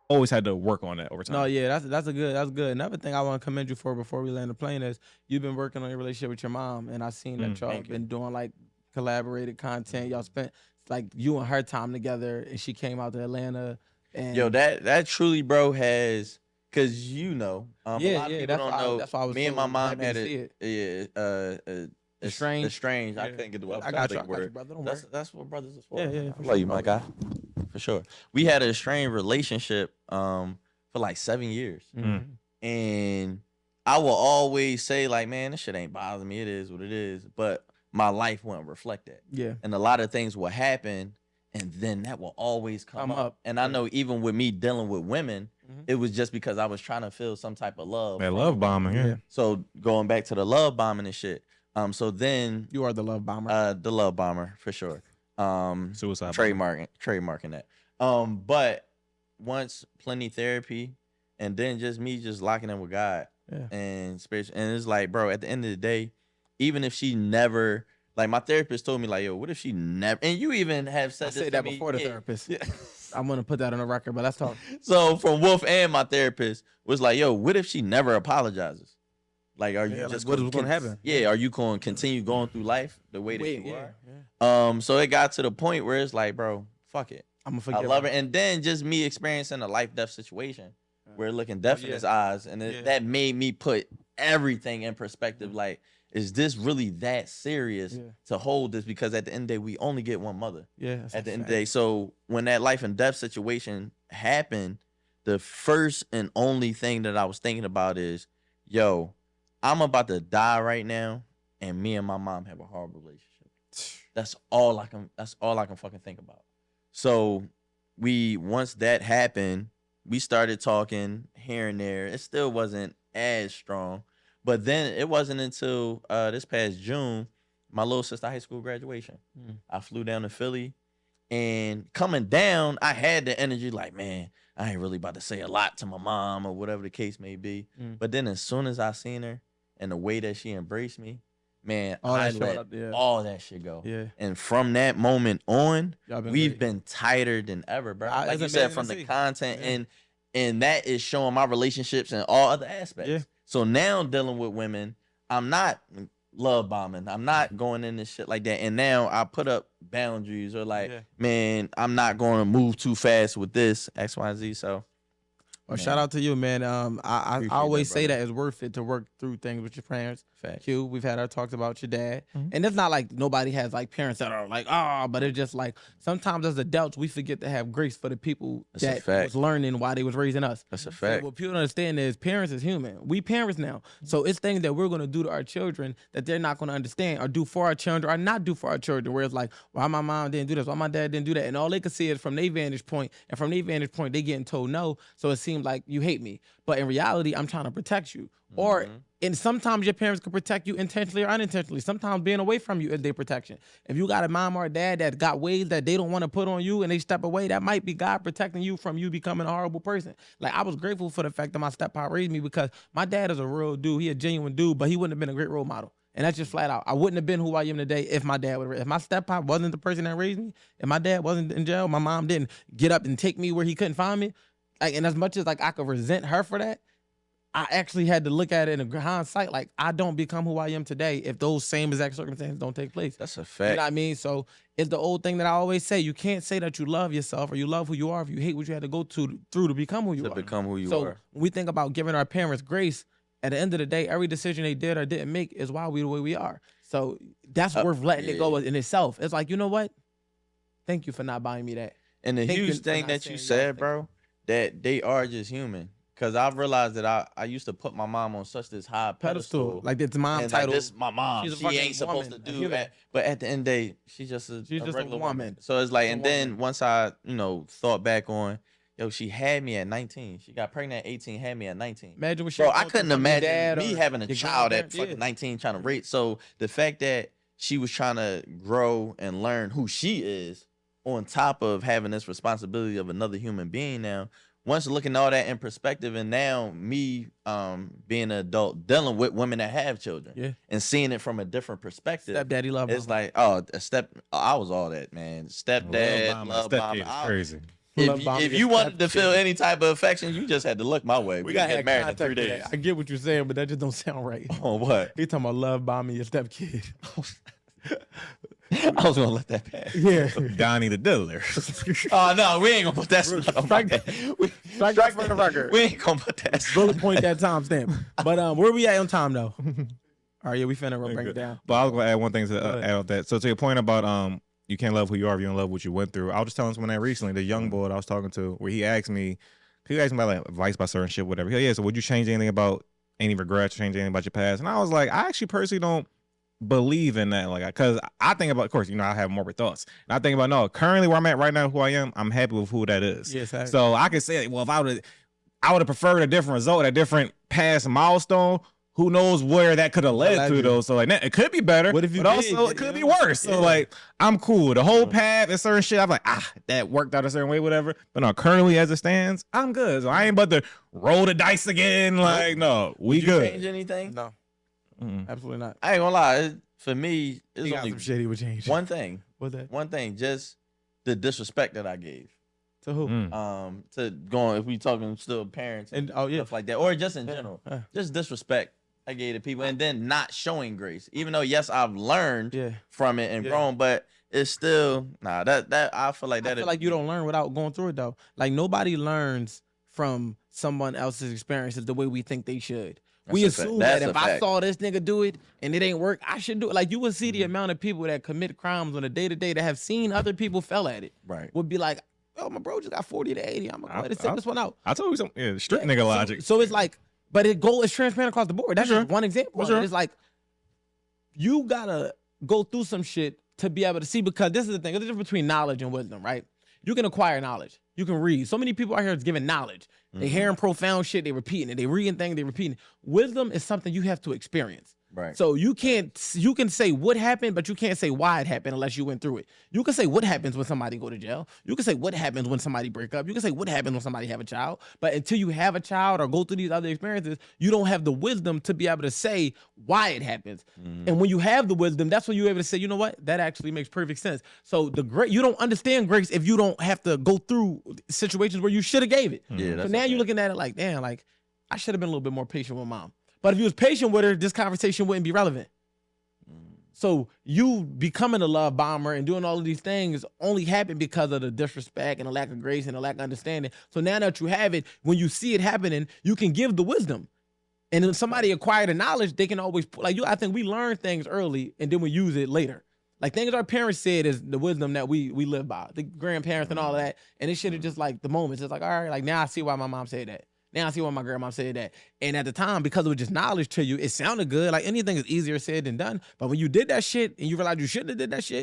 always had to work on that over No, time. yeah, that's good. Another thing I want to commend you for before we land the plane is you've been working on your relationship with your mom, and I seen that y'all Thank you. been doing like collaborated content. Y'all spent like you and her time together, and she came out to Atlanta, Yo, and that truly, bro, has because a yeah, lot of yeah, people don't know. that's why I was Me and my so mom happy to had see it. estranged. I Yeah, couldn't get the yeah, word. I'm I trying to got you, think I of got you, word. brother. Don't worry. That's what brothers is Yeah, for. yeah, I for love sure. you, my guy, for sure. We had a strained relationship for like 7 years, Mm-hmm. and I will always say like, man, this shit ain't bothering me. It is what it is, but my life wouldn't reflect that, Yeah, and a lot of things will happen, and then that will always come up. And I Yeah. know even with me dealing with women, Mhm. it was just because I was trying to feel some type of love That from a love woman. bombing, yeah. So going back to the love bombing and shit. So then You are the love bomber. the love bomber for sure. Suicide bomber. Trademarking that. But once plenty therapy, and then just me just locking in with God Yeah. and spiritual, and it's like, bro, at the end of the day, even if she never, like my therapist told me, like, yo, what if she never? And you even have said I this said to that me, before the yeah. therapist. Yeah. I'm gonna put that on the record, but let's talk. So from Wolf and my therapist was like, yo, what if she never apologizes? Like, are you Yeah, like just what going is gonna happen? Yeah, are you going to continue going through life the way that Wait, you yeah, are? yeah. So it got to the point where it's like, bro, fuck it. I'm gonna I forgive love her. her. And then just me experiencing a life death situation where looking death in yeah. his eyes, and Yeah. that made me put everything in perspective. Like, is this really that serious Yeah. to hold this? Because at the end of the day, we only get one mother. Yeah, that's At a the end of fact. the day, so when that life and death situation happened, the first and only thing that I was thinking about is, yo, I'm about to die right now, and me and my mom have a horrible relationship. That's all I can. That's all I can fucking think about. So once that happened, we started talking here and there. It still wasn't as strong, but then it wasn't until this past June, my little sister high school graduation. I flew down to Philly, and coming down, I had the energy like, man, I ain't really about to say a lot to my mom or whatever the case may be. But then as soon as I seen her and the way that she embraced me, man, All I that shit let up there. all that shit go. Yeah. And from that moment on, Y'all been we've great. been tighter than ever, bro. Ah, Like it's you said, amazing from to the see. content Yeah. and that is showing my relationships in all other aspects. Yeah. So now dealing with women, I'm not love bombing. I'm not going into shit like that. And now I put up boundaries or like, Yeah. man, I'm not going to move too fast with this X, Y, Z. So, Well, man, shout out to you, man. I appreciate always that, say brother. that it's worth it to work through things with your parents. Facts. Q, we've had our talks about your dad, Mhm. and it's not like nobody has like parents that are like but it's just like sometimes as adults we forget to have grace for the people That's a that fact. was learning while they was raising us. That's a So fact. what people don't understand is parents is human. We parents now, so it's things that we're gonna do to our children that they're not gonna understand or do for our children or not do for our children. Where it's like, why my mom didn't do this, why my dad didn't do that, and all they can see is from their vantage point, and from their vantage point they getting told no. So it seems like you hate me, but in reality, I'm trying to protect you. Or and sometimes your parents can protect you intentionally or unintentionally. Sometimes being away from you is their protection. If you got a mom or a dad that got ways that they don't want to put on you and they step away, that might be God protecting you from you becoming a horrible person. Like I was grateful for the fact that my stepfather raised me because my dad is a real dude. He a genuine dude, but he wouldn't have been a great role model. And that's just flat out. I wouldn't have been who I am today if my dad would have. If my stepfather wasn't the person that raised me, if my dad wasn't in jail, my mom didn't get up and take me where he couldn't find me. Like, and as much as like I could resent her for that, I actually had to look at it in hindsight. Like I don't become who I am today if those same exact circumstances don't take place. That's a You fact. know what I mean? So it's the old thing that I always say. You can't say that you love yourself or you love who you are if you hate what you had to go through to become who you To are. become who you so are. when we think about giving our parents grace, at the end of the day, every decision they did or didn't make is why we the way we are. So that's worth letting it go in itself. It's like, you know what? Thank you for not buying me that. And the Thank you huge for thing not that you saying yes, said, bro, that they are just human. Cause I've realized that I used to put my mom on such this high pedestal. Like it's mom And title. like this my mom. She's a She fucking ain't supposed woman, to a do human. that. But at the end of the day, she's just a just a regular woman. So it's like, She's a and then woman. once I, thought back on, yo, she had me at 19. She got pregnant at 18, had me at 19. Imagine what she Bro, was I going through couldn't from your imagine dad me or having a your child at grandparents. fucking 19 trying to raise. So the fact that she was trying to grow and learn who she is on top of having this responsibility of another human being now, once looking all that in perspective, and now me being an adult dealing with women that have children and seeing it from a different perspective. Stepdaddy love It's mama. like, I was all that, man. Stepdad, love Step mom. kid is crazy. If you wanted to feel any type of affection, you just had to look my way. We got to get married in 3 days. I get what you're saying, but that just don't sound right. Oh, what? He talking about love bombing your stepkid. I was gonna let that pass. Yeah, Donnie the Diddler. Oh no, we ain't gonna put that. Strike for the record. We ain't gonna put that. Bullet point that timestamp. But where we at on time though? All right, yeah, we finna break it down. But I was gonna add one thing to add on that. So to your point about you can't love who you are if you don't love what you went through. I was just telling someone that recently, the young boy that I was talking to, where he asked me about like advice about certain shit, whatever. Yeah, so would you change anything about any regrets, change anything about your past? And I was like, I actually personally don't believe in that, like, because I think about, of course, I have more thoughts, and I think about, no, currently where I'm at right now, who I am, I'm happy with who that is. Yes, so I could say, well, if I would have preferred a different result, a different past milestone. Who knows where that could have led to, though? So like, it could be better, but also it could be worse. So like, I'm cool. The whole path and certain shit, I'm like, that worked out a certain way, whatever. But no, currently as it stands, I'm good. So I ain't about to roll the dice again. Like, no, we good. Would you change anything? No, absolutely not. I ain't gonna lie. For me, it's only some shit he would change. One thing. What's that? One thing, just the disrespect that I gave. To who? To going, if we talking still parents and stuff like that, or just in general, just disrespect I gave to people, and then not showing grace. Even though, yes, I've learned from it and grown, but it's still that I feel like that. I feel like you don't learn without going through it though. Like nobody learns from someone else's experiences the way we think they should. We assume that if I saw this nigga do it and it ain't work, I should do it. Like you would see the amount of people that commit crimes on a day-to-day that have seen other people fail at it. Right. Would be like, oh, my bro just got 40 to 80. I'm gonna go ahead and take this one out. I told you some strict nigga logic. So it's like, but it's transparent across the board. That's just one example. It's like you gotta go through some shit to be able to see, because this is the thing. There's a difference between knowledge and wisdom, right? You can acquire knowledge. You can read. So many people out here is giving knowledge. They hearing profound shit. They repeating it. They reading things. They repeating it. Wisdom is something you have to experience. Right. So you can say what happened, but you can't say why it happened unless you went through it. You can say what happens when somebody go to jail. You can say what happens when somebody break up. You can say what happens when somebody have a child. But until you have a child or go through these other experiences, you don't have the wisdom to be able to say why it happens. And when you have the wisdom, that's when you're able to say, you know what? That actually makes perfect sense. So you don't understand grace if you don't have to go through situations where you should have gave it. Yeah. So now you're looking at it like, damn, like I should have been a little bit more patient with mom. But if you was patient with her, this conversation wouldn't be relevant. So you becoming a love bomber and doing all of these things only happened because of the disrespect and the lack of grace and the lack of understanding. So now that you have it, when you see it happening, you can give the wisdom. And then somebody acquired the knowledge, they can always, I think we learn things early and then we use it later. Like things our parents said is the wisdom that we live by, the grandparents and all of that. And it should have just like the moments. It's like, all right, like now I see why my mom said that. Now I see why my grandma said that. And at the time, because it was just knowledge to you, it sounded good. Like anything is easier said than done. But when you did that shit and you realized you shouldn't have did that shit,